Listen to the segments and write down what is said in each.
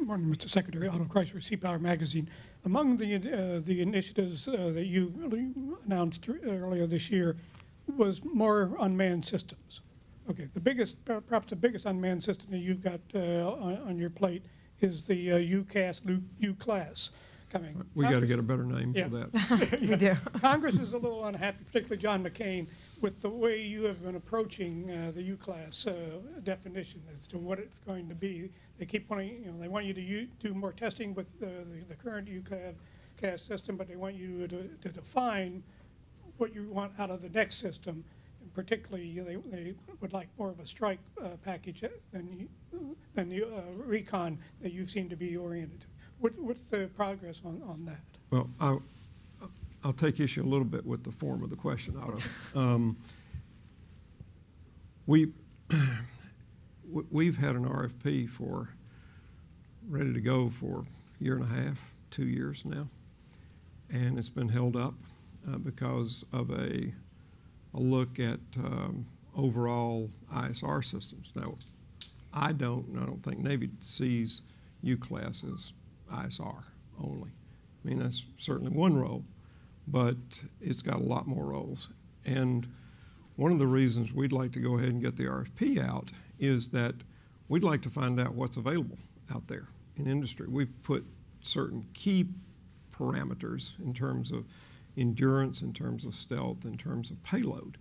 Morning, Mr. Secretary. Otto Chrysler, Sea Power Magazine. Among the initiatives that you announced earlier this year was more unmanned systems. Okay, the biggest, perhaps the biggest unmanned system that you've got on your plate is the Uclass coming. We got to get a better name for that. You do. Congress is a little unhappy, particularly John McCain, with the way you have been approaching the Uclass definition as to what it's going to be. They keep wanting, they want you to do more testing with the current Uclass system, but they want you to define what you want out of the next system. And particularly, they would like more of a strike package than the recon that you seem to be oriented to. What's the progress on that? Well, I'll take issue a little bit with the form of the question, Otto. We've had an RFP ready to go for a year and a half, 2 years now, and it's been held up because of a look at overall ISR systems. Now, I don't think Navy sees Uclass as ISR only. I mean, that's certainly one role, but it's got a lot more roles. And one of the reasons we'd like to go ahead and get the RFP out is that we'd like to find out what's available out there in industry. We've put certain key parameters in terms of endurance, in terms of stealth, in terms of payload.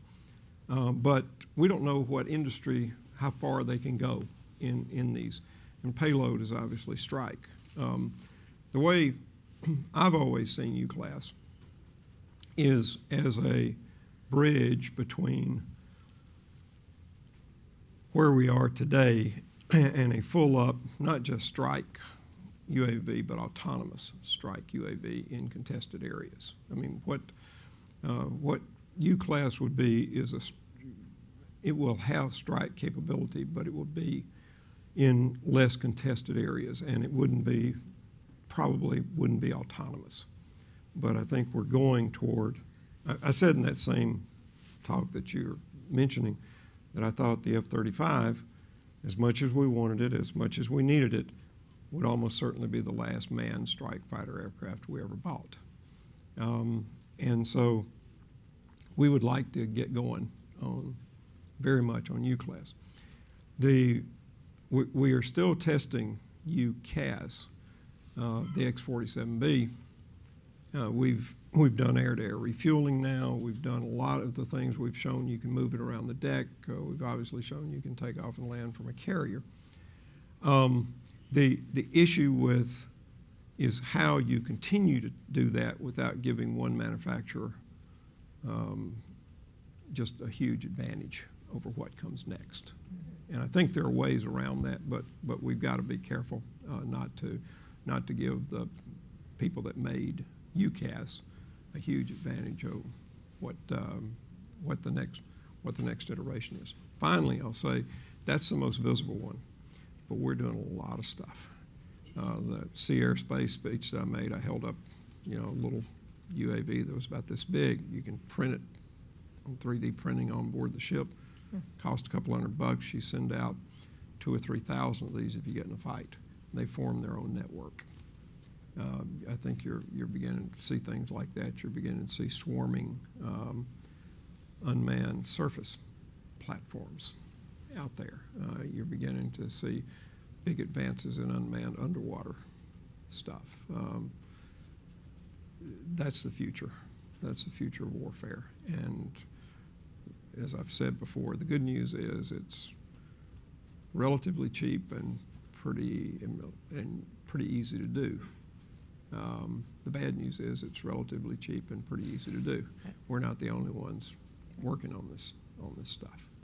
But we don't know what industry, how far they can go in these. And payload is obviously strike. The way I've always seen Uclass is as a bridge between where we are today and a full-up, not just strike UAV, but autonomous strike UAV in contested areas. I mean, what Uclass would be is it will have strike capability, but it will be in less contested areas, and it probably wouldn't be autonomous. But I think we're going toward, I said in that same talk that you're mentioning that I thought the F-35, as much as we wanted it, as much as we needed it, would almost certainly be the last manned strike fighter aircraft we ever bought. And so we would like to get going very much on Uclass. We are still testing UCAS, the X-47B. We've done air-to-air refueling now. We've done a lot of the things. We've shown you can move it around the deck. We've obviously shown you can take off and land from a carrier. The issue is how you continue to do that without giving one manufacturer just a huge advantage over what comes next. And I think there are ways around that, but we've got to be careful not to give the people that made UCAS a huge advantage of what the next iteration is. Finally, I'll say that's the most visible one, but we're doing a lot of stuff. The Sea Air Space speech that I made, I held up, a little UAV that was about this big. You can print it on 3D printing on board the ship. Cost a couple $100. You send out 2,000 or 3,000 of these if you get in a fight. They form their own network. I think you're beginning to see things like that. You're beginning to see swarming unmanned surface platforms out there. You're beginning to see big advances in unmanned underwater stuff. That's the future. That's the future of warfare. And as I've said before, the good news is it's relatively cheap and pretty easy to do. The bad news is it's relatively cheap and pretty easy to do. We're not the only ones working on this stuff.